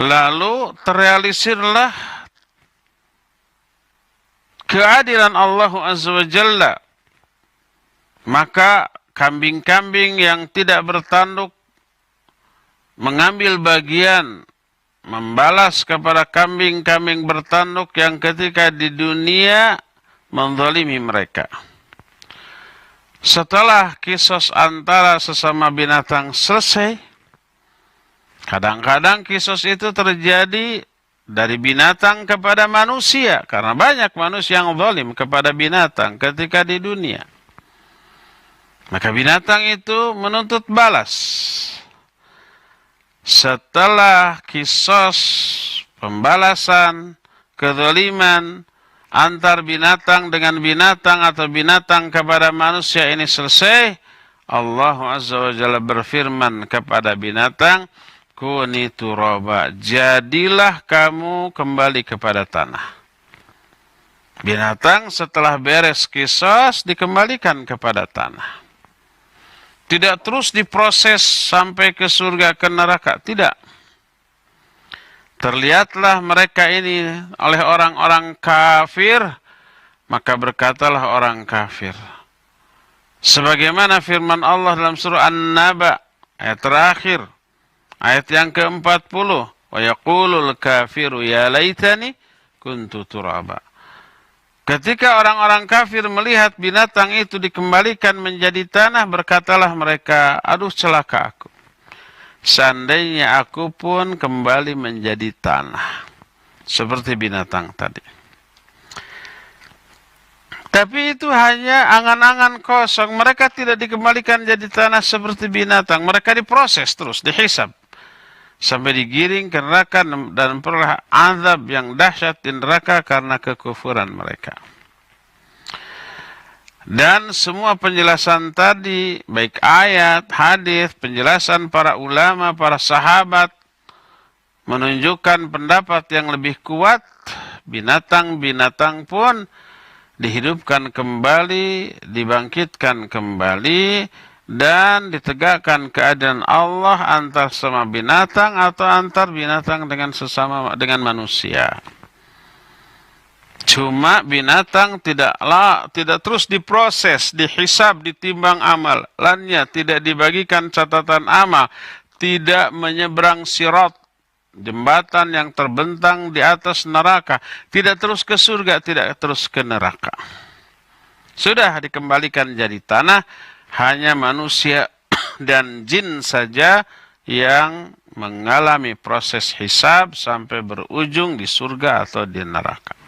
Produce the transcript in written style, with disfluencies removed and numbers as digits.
Lalu terrealisirlah keadilan Allah Azza wa Jalla. Maka kambing-kambing yang tidak bertanduk mengambil bagian, membalas kepada kambing-kambing bertanduk yang ketika di dunia menzalimi mereka. Setelah kisos antara sesama binatang selesai, kadang-kadang kisos itu terjadi dari binatang kepada manusia, karena banyak manusia yang zalim kepada binatang ketika di dunia. Maka binatang itu menuntut balas. Setelah kisos, pembalasan, kezaliman antar binatang dengan binatang atau binatang kepada manusia ini selesai, Allah Azza wa Jalla berfirman kepada binatang, kuni turaba, jadilah kamu kembali kepada tanah. Binatang setelah beres kisos dikembalikan kepada tanah. Tidak terus diproses sampai ke surga, ke neraka, tidak. Terlihatlah mereka ini oleh orang-orang kafir, maka berkatalah orang kafir. Sebagaimana firman Allah dalam surah An-Naba, ayat terakhir, ayat yang ke-40, wa yaqulul kafiru ya laitani kuntu turaba. Ketika orang-orang kafir melihat binatang itu dikembalikan menjadi tanah, berkatalah mereka, aduh celaka aku. Seandainya aku pun kembali menjadi tanah. Seperti binatang tadi. Tapi itu hanya angan-angan kosong. Mereka tidak dikembalikan jadi tanah seperti binatang. Mereka diproses terus, dihisab. Sampai digiring ke neraka dan peroleh azab yang dahsyat di neraka karena kekufuran mereka. Dan semua penjelasan tadi, baik ayat, hadis, penjelasan para ulama, para sahabat, menunjukkan pendapat yang lebih kuat, binatang-binatang pun dihidupkan kembali, dibangkitkan kembali, dan ditegakkan keadaan Allah antar sama binatang atau antar binatang dengan manusia. Cuma binatang tidak terus diproses, dihisab, ditimbang amalannya, tidak dibagikan catatan amal, tidak menyeberang sirat, jembatan yang terbentang di atas neraka, tidak terus ke surga, tidak terus ke neraka. Sudah dikembalikan jadi tanah, hanya manusia dan jin saja yang mengalami proses hisab sampai berujung di surga atau di neraka.